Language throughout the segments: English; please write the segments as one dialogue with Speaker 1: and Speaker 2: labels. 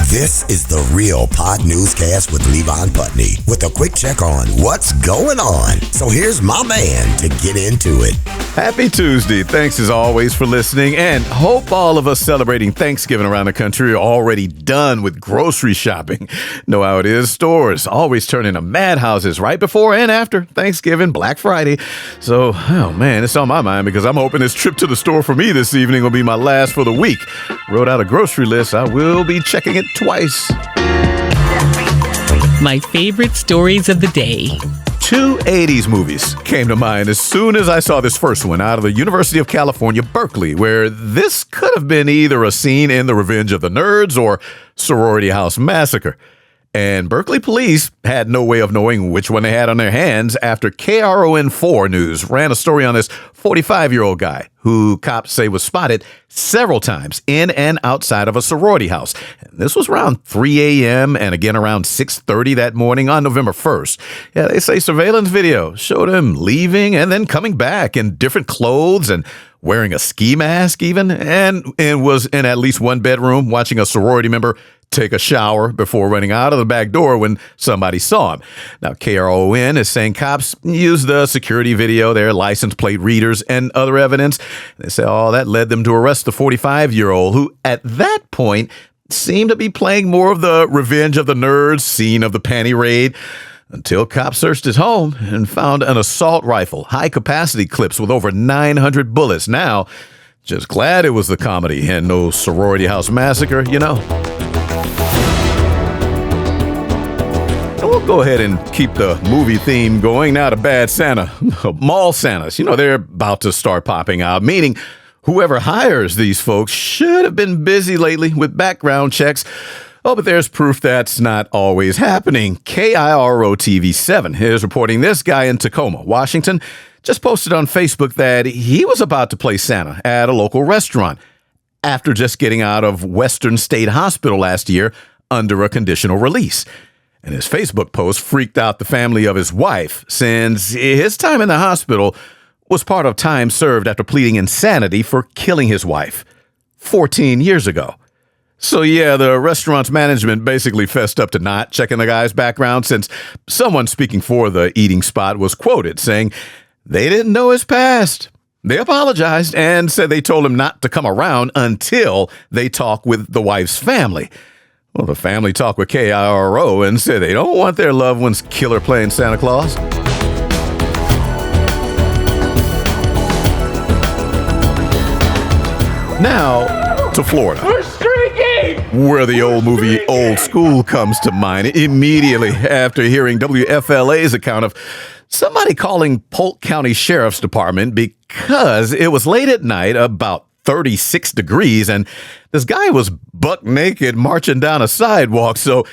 Speaker 1: This is the Real Pod Newscast with Levon Putney with a quick check on what's going on. So here's my man to get into it.
Speaker 2: Happy Tuesday. Thanks as always for listening, and hope all of us celebrating Thanksgiving around the country are already done with grocery shopping. Know how it is. Stores always turn into madhouses right before and after Thanksgiving, Black Friday. So, oh man, it's on my mind because I'm hoping this trip to the store for me this evening will be my last for the week. Wrote out a grocery list. I will be checking it twice.
Speaker 3: My favorite stories of the day.
Speaker 2: Two 80s movies came to mind as soon as I saw this first one out of the University of California, Berkeley, where this could have been either a scene in The Revenge of the Nerds or Sorority House Massacre. And Berkeley police had no way of knowing which one they had on their hands after KRON4 News ran a story on this 45-year-old guy who cops say was spotted several times in and outside of a sorority house. And this was around 3 a.m. and again around 6:30 that morning on November 1st. Yeah, they say surveillance video showed him leaving and then coming back in different clothes and wearing a ski mask even, and was in at least one bedroom watching a sorority member take a shower before running out of the back door when somebody saw him. Now, KRON is saying cops used the security video, their license plate readers, and other evidence. They say, that led them to arrest the 45-year-old who, at that point, seemed to be playing more of the Revenge of the Nerds scene of the panty raid, until cops searched his home and found an assault rifle, high-capacity clips with over 900 bullets. Now, just glad it was the comedy and no sorority house massacre, you know. We'll go ahead and keep the movie theme going. Now to Bad Santa. Mall Santas, they're about to start popping out, meaning whoever hires these folks should have been busy lately with background checks. But there's proof that's not always happening. KIRO TV 7 is reporting this guy in Tacoma, Washington, just posted on Facebook that he was about to play Santa at a local restaurant after just getting out of Western State Hospital last year under a conditional release. And his Facebook post freaked out the family of his wife, since his time in the hospital was part of time served after pleading insanity for killing his wife 14 years ago. So yeah, the restaurant's management basically fessed up to not checking the guy's background, since someone speaking for the eating spot was quoted saying they didn't know his past. They apologized and said they told him not to come around until they talk with the wife's family. Well, the family talked with KIRO and said they don't want their loved one's killer playing Santa Claus. Now to Florida, where the old movie Old School comes to mind immediately after hearing WFLA's account of somebody calling Polk County Sheriff's Department because it was late at night, about 36 degrees, and this guy was buck naked marching down a sidewalk. So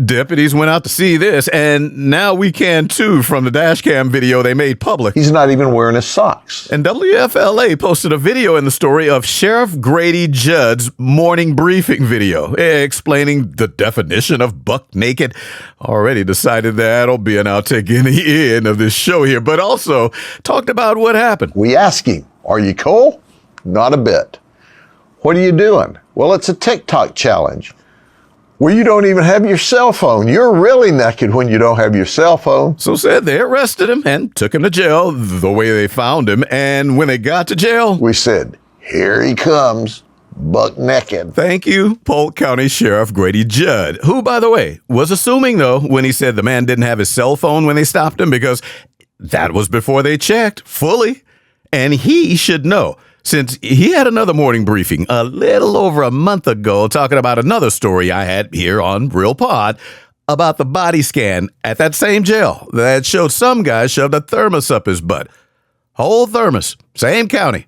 Speaker 2: deputies went out to see this, and now we can too from the dash cam video they made public.
Speaker 4: He's not even wearing his socks.
Speaker 2: And WFLA posted a video in the story of Sheriff Grady Judd's morning briefing video explaining the definition of buck naked. Already decided that'll be an outtake in the end of this show here, but also talked about what happened.
Speaker 4: We asked him, "Are you cool?" Not a bit. "What are you doing?" "Well, it's a TikTok challenge." "Well, you don't even have your cell phone. You're really naked when you don't have your cell phone."
Speaker 2: So said they arrested him and took him to jail the way they found him. And when they got to jail,
Speaker 4: we said, "Here he comes, buck naked."
Speaker 2: Thank you, Polk County Sheriff Grady Judd, who, by the way, was assuming, though, when he said the man didn't have his cell phone when they stopped him, because that was before they checked fully. And he should know, since he had another morning briefing a little over a month ago talking about another story I had here on Real Pod about the body scan at that same jail that showed some guy shoved a thermos up his butt. Whole thermos, same county.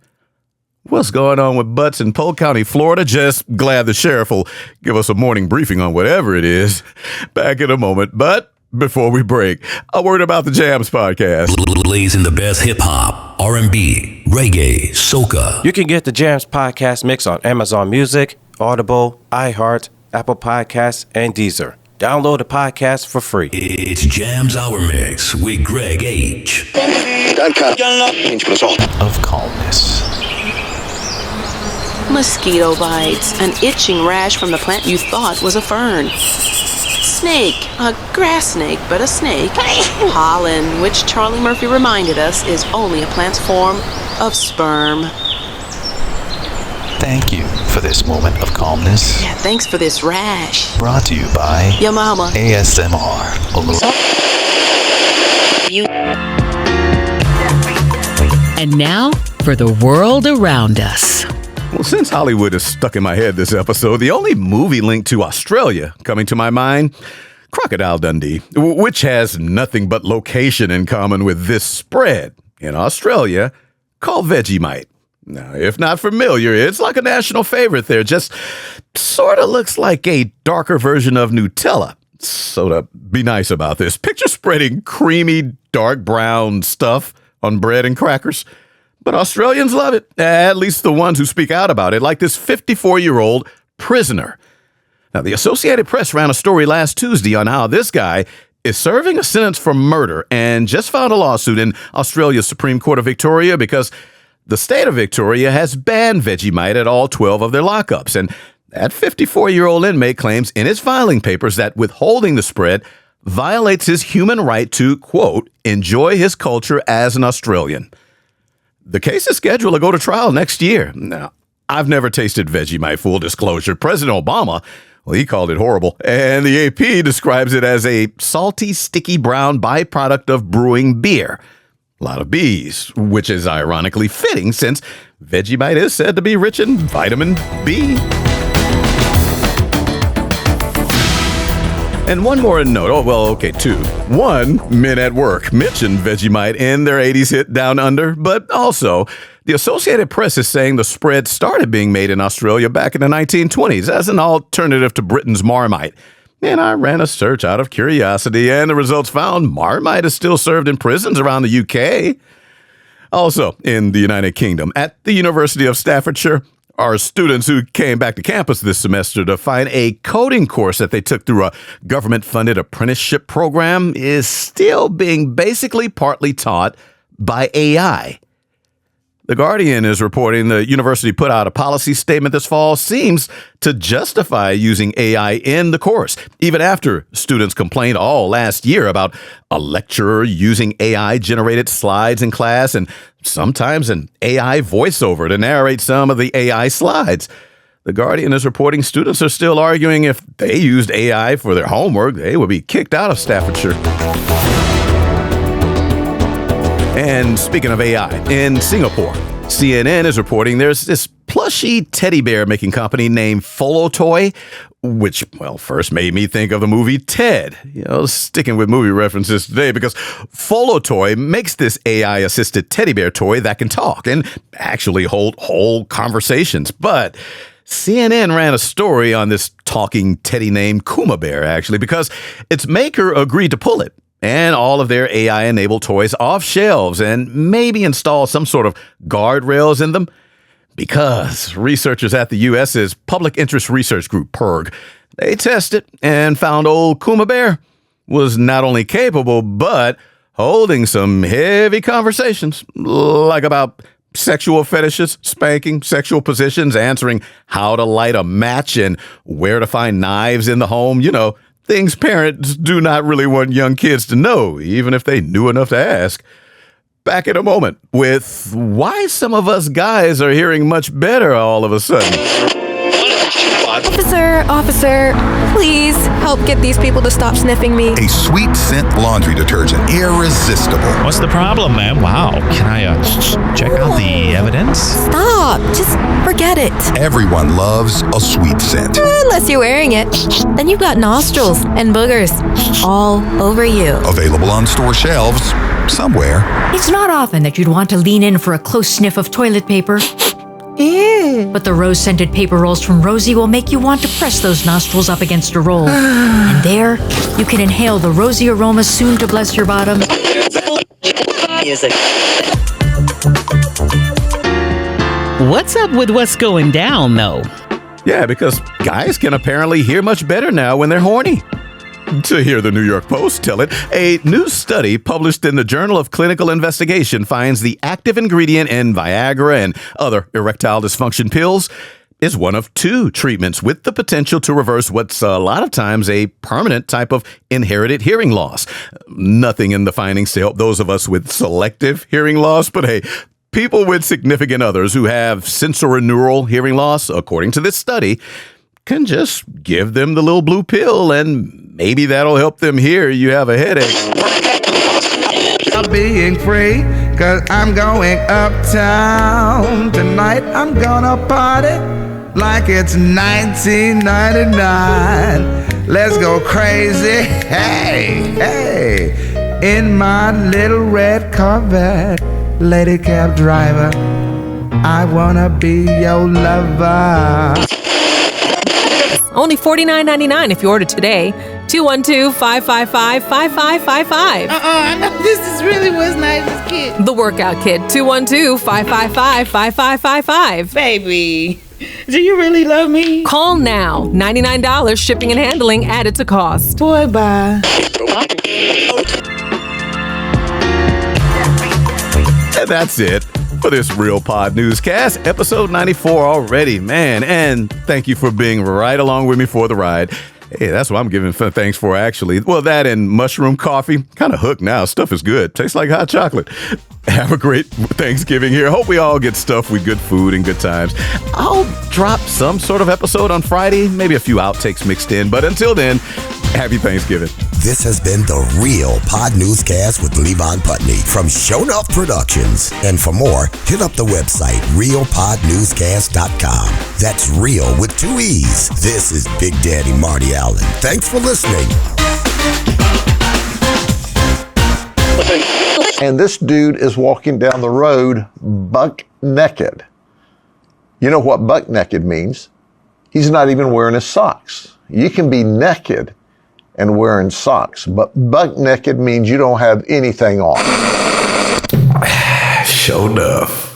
Speaker 2: What's going on with butts in Polk County, Florida? Just glad the sheriff will give us a morning briefing on whatever it is. Back in a moment, but before we break, a word about the Jams podcast.
Speaker 1: Blazing the best hip-hop, R&B, reggae, soca.
Speaker 5: You can get the Jams podcast mix on Amazon Music, Audible, iHeart, Apple Podcasts, and Deezer. Download the podcast for free.
Speaker 1: It's Jams Hour Mix with Greg H.
Speaker 6: Of calmness. Mosquito bites, an itching rash from the plant you thought was a fern. Snake, a grass snake, but a snake. Pollen, which Charlie Murphy reminded us is only a plant's form of sperm.
Speaker 7: Thank you for this moment of calmness.
Speaker 6: Yeah, thanks for this rash.
Speaker 7: Brought to you by
Speaker 6: Your mama.
Speaker 7: ASMR.
Speaker 3: And now for the world around us.
Speaker 2: Well, since Hollywood is stuck in my head this episode, the only movie linked to Australia coming to my mind, Crocodile Dundee, which has nothing but location in common with this spread in Australia called Vegemite. Now, if not familiar, it's like a national favorite there. Just sort of looks like a darker version of Nutella. So to be nice about this, picture spreading creamy, dark brown stuff on bread and crackers. But Australians love it, at least the ones who speak out about it, like this 54-year-old prisoner. Now, the Associated Press ran a story last Tuesday on how this guy is serving a sentence for murder and just filed a lawsuit in Australia's Supreme Court of Victoria because the state of Victoria has banned Vegemite at all 12 of their lockups. And that 54-year-old inmate claims in his filing papers that withholding the spread violates his human right to, quote, enjoy his culture as an Australian. The case is scheduled to go to trial next year. Now, I've never tasted Vegemite, full disclosure. President Obama, well, he called it horrible. And the AP describes it as a salty, sticky brown byproduct of brewing beer. A lot of B's, which is ironically fitting since Vegemite is said to be rich in vitamin B. And one more note, two. One, men at work mentioned Vegemite in their 80s hit Down Under, but also the Associated Press is saying the spread started being made in Australia back in the 1920s as an alternative to Britain's Marmite. And I ran a search out of curiosity, and the results found Marmite is still served in prisons around the UK. Also, in the United Kingdom, at the University of Staffordshire, our students who came back to campus this semester to find a coding course that they took through a government-funded apprenticeship program is still being basically partly taught by AI. The Guardian is reporting the university put out a policy statement this fall seems to justify using AI in the course, even after students complained all last year about a lecturer using AI-generated slides in class and sometimes an AI voiceover to narrate some of the AI slides. The Guardian is reporting students are still arguing if they used AI for their homework, they would be kicked out of Staffordshire. And speaking of AI, in Singapore, CNN is reporting there's this plushy teddy bear making company named Folotoy, which, well, first made me think of the movie Ted. Sticking with movie references today because Folotoy makes this AI-assisted teddy bear toy that can talk and actually hold whole conversations. But CNN ran a story on this talking teddy named Kuma Bear, actually, because its maker agreed to pull it and all of their AI-enabled toys off shelves and maybe install some sort of guardrails in them. Because researchers at the U.S.'s Public Interest Research Group, PIRG, they tested and found old Kuma Bear was not only capable, but holding some heavy conversations, like about sexual fetishes, spanking, sexual positions, answering how to light a match and where to find knives in the home, things parents do not really want young kids to know, even if they knew enough to ask. Back in a moment with why some of us guys are hearing much better all of a sudden.
Speaker 8: Officer, please help get these people to stop sniffing me.
Speaker 9: A sweet scent laundry detergent, irresistible.
Speaker 10: What's the problem, ma'am? Wow, can I check out the evidence?
Speaker 8: Stop, just forget it.
Speaker 9: Everyone loves a sweet scent.
Speaker 8: Unless you're wearing it. Then you've got nostrils and boogers all over you.
Speaker 9: Available on store shelves somewhere.
Speaker 11: It's not often that you'd want to lean in for a close sniff of toilet paper.
Speaker 8: Ew.
Speaker 11: But the rose-scented paper rolls from Rosie will make you want to press those nostrils up against a roll. And there, you can inhale the rosy aroma soon to bless your bottom.
Speaker 3: Music. What's up with what's going down, though?
Speaker 2: Yeah, because guys can apparently hear much better now when they're horny. To hear the New York Post tell it, a new study published in the Journal of Clinical Investigation finds the active ingredient in Viagra and other erectile dysfunction pills is one of two treatments with the potential to reverse what's a lot of times a permanent type of inherited hearing loss. Nothing in the findings to help those of us with selective hearing loss, but hey, people with significant others who have sensorineural hearing loss, according to this study, can just give them the little blue pill and maybe that'll help them hear you have a headache.
Speaker 12: Being free, 'cause I'm going uptown tonight. I'm gonna party like it's 1999. Let's go crazy, hey, hey, in my little red Corvette. Lady cab driver, I wanna be your lover.
Speaker 13: Only $49.99 if you order today. 212-555-5555.
Speaker 14: This is really what's nice as kid.
Speaker 13: The Workout Kit. 212-555-5555.
Speaker 14: Baby, do you really love me?
Speaker 13: Call now. $99 shipping and handling added to cost.
Speaker 14: Boy, bye.
Speaker 2: And that's it for this Real Pod Newscast, episode 94 already, man. And thank you for being right along with me for the ride. Hey, that's what I'm giving thanks for, actually. Well, that and mushroom coffee. Kind of hooked now. Stuff is good. Tastes like hot chocolate. Have a great Thanksgiving here. Hope we all get stuffed with good food and good times. I'll drop some sort of episode on Friday, maybe a few outtakes mixed in. But until then, happy Thanksgiving.
Speaker 1: This has been the Real Pod Newscast with Levon Putney from Show Enough Productions. And for more, hit up the website, realpodnewscast.com. That's real with 2 E's. This is Big Daddy Marty Allen. Thanks for listening.
Speaker 4: And this dude is walking down the road buck naked. You know what buck naked means? He's not even wearing his socks. You can be naked and wearing socks, but buck naked means you don't have anything on.
Speaker 2: Show enough.